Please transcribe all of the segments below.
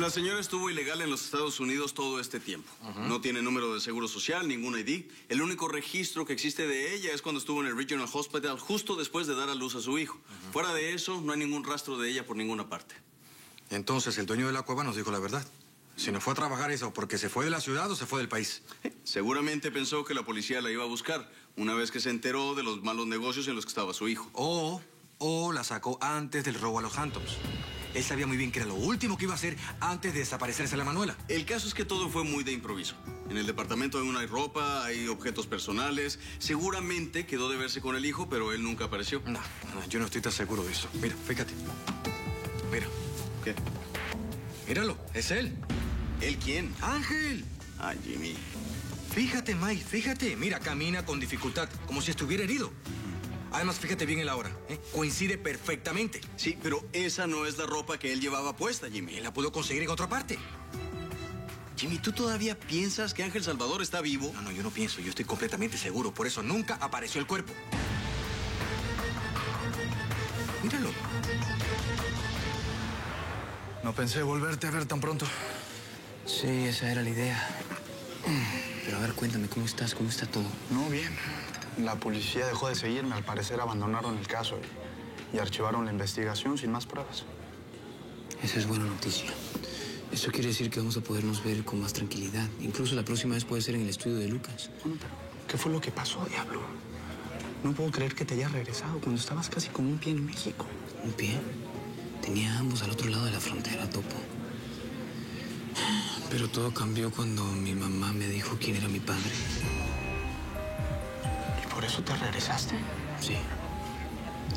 La señora estuvo ilegal en los Estados Unidos todo este tiempo. No tiene número de seguro social, ningún ID. El único registro que existe de ella es cuando estuvo en el Regional Hospital justo después de dar a luz a su hijo. Fuera de eso, no hay ningún rastro de ella por ninguna parte. Entonces, el dueño de la cueva nos dijo la verdad. Si no fue a trabajar eso porque se fue de la ciudad o se fue del país. Seguramente pensó que la policía la iba a buscar una vez que se enteró de los malos negocios en los que estaba su hijo. O la sacó antes del robo a los Hamptons. Él sabía muy bien que era lo último que iba a hacer antes de desaparecerse la Manuela. El caso es que todo fue muy de improviso. En el departamento aún hay ropa, hay objetos personales. Seguramente quedó de verse con el hijo, pero él nunca apareció. No, yo no estoy tan seguro de eso. Mira, fíjate. Mira. ¿Qué? Míralo, es él. ¿Él quién? ¡Ángel! Ah, Jimmy. Fíjate, Mike, fíjate. Mira, camina con dificultad, como si estuviera herido. Además, fíjate bien en la hora, ¿eh? Coincide perfectamente. Sí, pero esa no es la ropa que él llevaba puesta, Jimmy. Él la pudo conseguir en otra parte. Jimmy, ¿tú todavía piensas que Ángel Salvador está vivo? No, yo no pienso. Yo estoy completamente seguro. Por eso nunca apareció el cuerpo. Míralo. No pensé volverte a ver tan pronto. Sí, esa era la idea. Pero a ver, cuéntame, ¿cómo estás? ¿Cómo está todo? No, bien. La policía dejó de seguirme. Al parecer abandonaron el caso y archivaron la investigación sin más pruebas. Esa es buena noticia. Eso quiere decir que vamos a podernos ver con más tranquilidad. Incluso la próxima vez puede ser en el estudio de Lucas. Bueno, pero ¿qué fue lo que pasó, diablo? No puedo creer que te hayas regresado cuando estabas casi con un pie en México. ¿Un pie? Tenía ambos al otro lado de la frontera, Topo. Pero todo cambió cuando mi mamá me dijo quién era mi padre. ¿Y por eso te regresaste? Sí.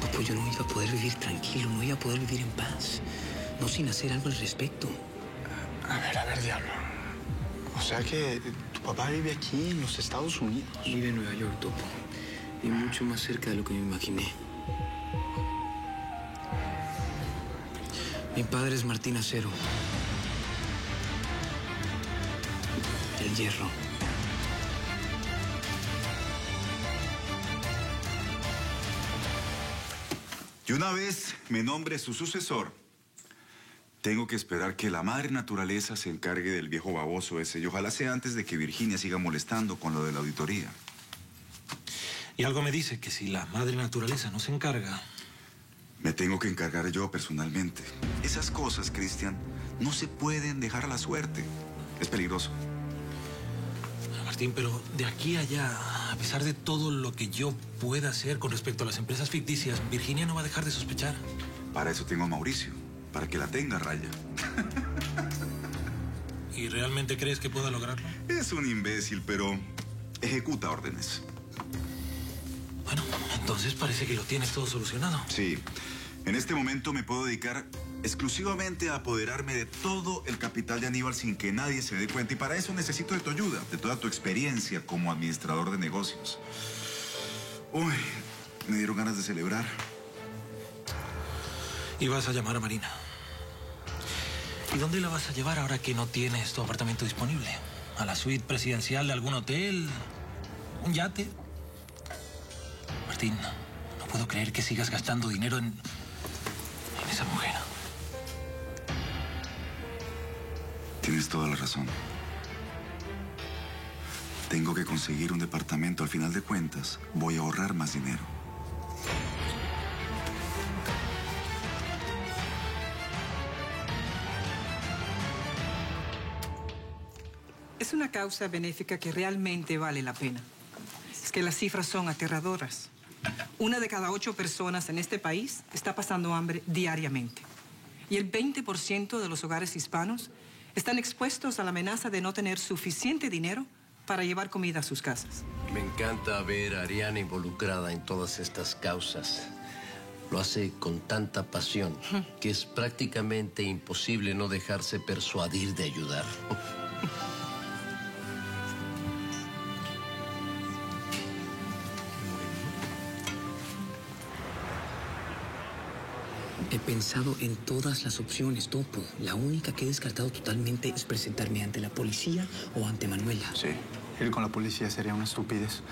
Topo, yo no iba a poder vivir tranquilo, no iba a poder vivir en paz. No sin hacer algo al respecto. A ver, diablo. O sea que tu papá vive aquí en los Estados Unidos. Vive en Nueva York, Topo. Y mucho más cerca de lo que me imaginé. Mi padre es Martín Acero. El Hierro. Y una vez me nombre su sucesor, tengo que esperar que la madre naturaleza se encargue del viejo baboso ese. Y ojalá sea antes de que Virginia siga molestando con lo de la auditoría. Y algo me dice que si la madre naturaleza no se encarga... Me tengo que encargar yo personalmente. Esas cosas, Cristian, no se pueden dejar a la suerte. Es peligroso. Martín, pero de aquí a allá, a pesar de todo lo que yo pueda hacer con respecto a las empresas ficticias, Virginia no va a dejar de sospechar. Para eso tengo a Mauricio, para que la tenga a raya. ¿Y realmente crees que pueda lograrlo? Es un imbécil, pero ejecuta órdenes. Bueno, entonces parece que lo tienes todo solucionado. Sí. En este momento me puedo dedicar exclusivamente a apoderarme de todo el capital de Aníbal sin que nadie se dé cuenta. Y para eso necesito de tu ayuda, de toda tu experiencia como administrador de negocios. Uy, me dieron ganas de celebrar. Y vas a llamar a Marina. ¿Y dónde la vas a llevar ahora que no tienes tu apartamento disponible? ¿A la suite presidencial de algún hotel? ¿Un yate? Martín, no puedo creer que sigas gastando dinero en esa mujer. Tienes toda la razón. Tengo que conseguir un departamento. Al final de cuentas, voy a ahorrar más dinero. Es una causa benéfica que realmente vale la pena. Es que las cifras son aterradoras. 1 de cada 8 personas en este país está pasando hambre diariamente. Y el 20% de los hogares hispanos están expuestos a la amenaza de no tener suficiente dinero para llevar comida a sus casas. Me encanta ver a Ariana involucrada en todas estas causas. Lo hace con tanta pasión que es prácticamente imposible no dejarse persuadir de ayudar. He pensado en todas las opciones, Topo. La única que he descartado totalmente es presentarme ante la policía o ante Manuela. Sí, ir con la policía sería una estupidez.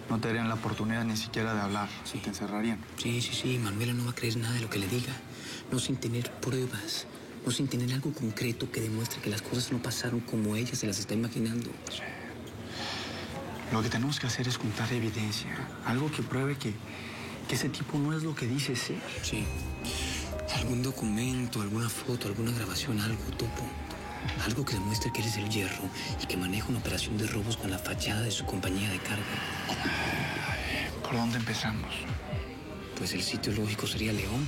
No te darían la oportunidad ni siquiera de hablar. Sí. Te encerrarían. Sí. Manuela no va a creer nada de lo que le diga. No sin tener pruebas. No sin tener algo concreto que demuestre que las cosas no pasaron como ella se las está imaginando. Sí. Lo que tenemos que hacer es juntar evidencia. Algo que pruebe que ese tipo no es lo que dice ser. Sí. Algún documento, alguna foto, alguna grabación, algo, Topo. Algo que demuestre que eres el Hierro y que maneja una operación de robos con la fachada de su compañía de carga. ¿Por dónde empezamos? Pues el sitio lógico sería León.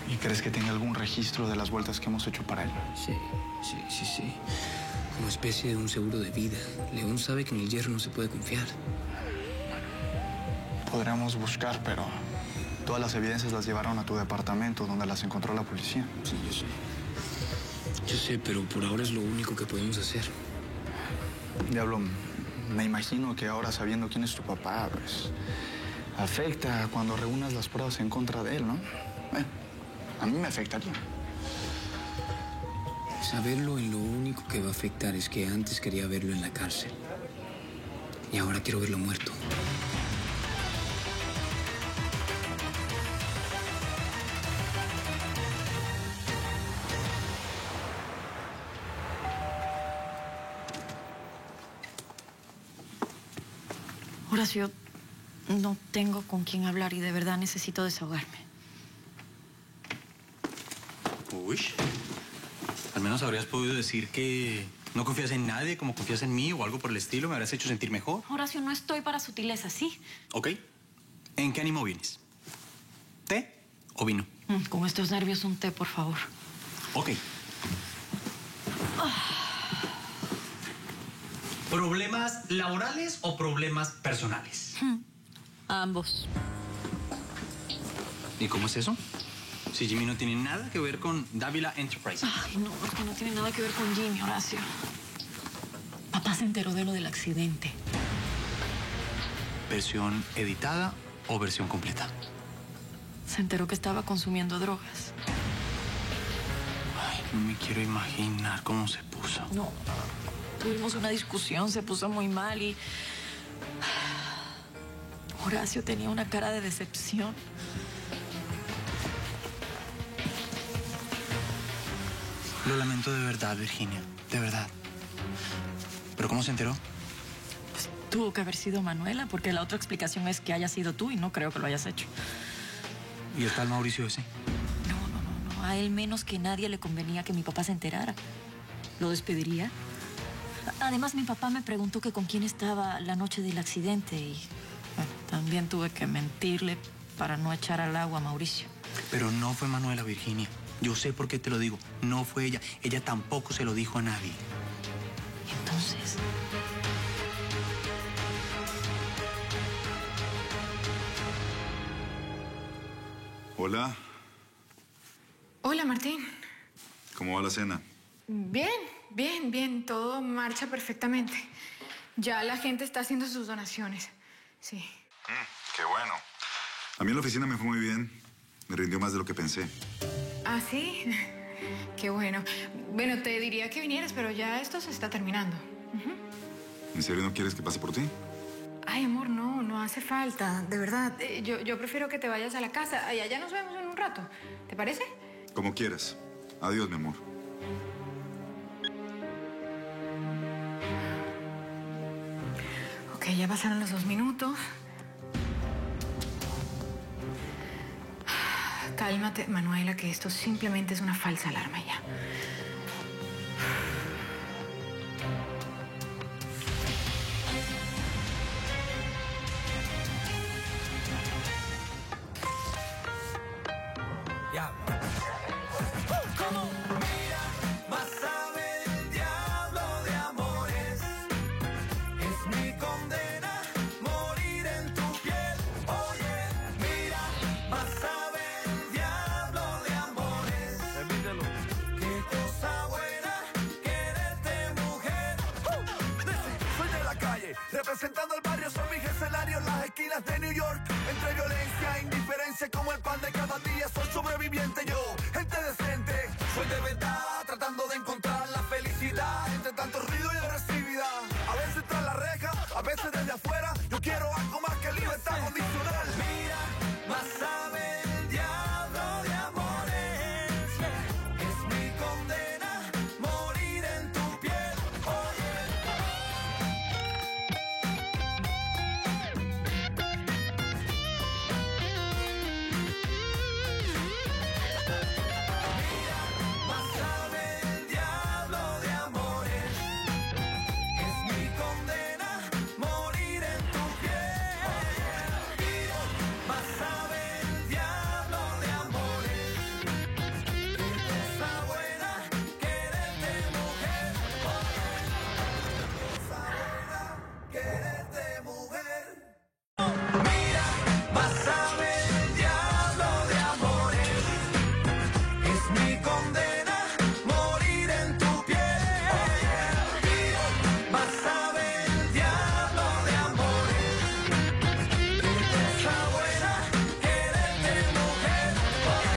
¿Y crees que tenga algún registro de las vueltas que hemos hecho para él? Sí. Como especie de un seguro de vida. León sabe que en el Hierro no se puede confiar. Podríamos buscar, pero todas las evidencias las llevaron a tu departamento, donde las encontró la policía. Sí, yo sé. Yo sé, pero por ahora es lo único que podemos hacer. Diablo, me imagino que ahora sabiendo quién es tu papá, pues afecta cuando reúnas las pruebas en contra de él, ¿no? A mí me afectaría. Saberlo en lo único que va a afectar es que antes quería verlo en la cárcel. Y ahora quiero verlo muerto. Horacio, no tengo con quién hablar y de verdad necesito desahogarme. Uy. Al menos habrías podido decir que no confías en nadie como confías en mí o algo por el estilo. Me habrías hecho sentir mejor. Horacio, no estoy para sutilezas, ¿sí? Ok. ¿En qué ánimo vienes? ¿Té o vino? Con estos nervios, un té, por favor. Ok. ¿Problemas laborales o problemas personales? Ambos. ¿Y cómo es eso? Si Jimmy no tiene nada que ver con Dávila Enterprises. Ay, no, porque no tiene nada que ver con Jimmy, Horacio. Papá se enteró de lo del accidente. ¿Versión editada o versión completa? Se enteró que estaba consumiendo drogas. Ay, no me quiero imaginar cómo se puso. No, tuvimos una discusión, se puso muy mal y... Horacio tenía una cara de decepción. Lo lamento de verdad, Virginia. De verdad. ¿Pero cómo se enteró? Pues tuvo que haber sido Manuela, porque la otra explicación es que haya sido tú y no creo que lo hayas hecho. ¿Y el tal Mauricio ese? No. A él menos que nadie le convenía que mi papá se enterara. ¿Lo despediría? Además, mi papá me preguntó que con quién estaba la noche del accidente y bueno, también tuve que mentirle para no echar al agua a Mauricio. Pero no fue Manuela, Virginia. Yo sé por qué te lo digo. No fue ella. Ella tampoco se lo dijo a nadie. Entonces... Hola, Hola, Martín. ¿cómo va la cena? Bien. Todo marcha perfectamente. Ya la gente está haciendo sus donaciones. Sí. Qué bueno. A mí en la oficina me fue muy bien. Me rindió más de lo que pensé. ¿Ah, sí? Qué bueno. Bueno, te diría que vinieras, pero ya esto se está terminando. ¿En serio no quieres que pase por ti? Ay, amor, no hace falta. De verdad, yo prefiero que te vayas a la casa. Allá nos vemos en un rato. ¿Te parece? Como quieras. Adiós, mi amor. Ok, ya pasaron los 2 minutos. Cálmate, Manuela, que esto simplemente es una falsa alarma ya. Representando el barrio son mis escenarios, las esquinas de New York. Entre violencia e indiferencia como el pan de cada día. Soy sobreviviente yo, gente decente. Soy de verdad, tratando de encontrar la felicidad entre tanto ruido y agresividad. A veces tras la reja, a veces desde afuera.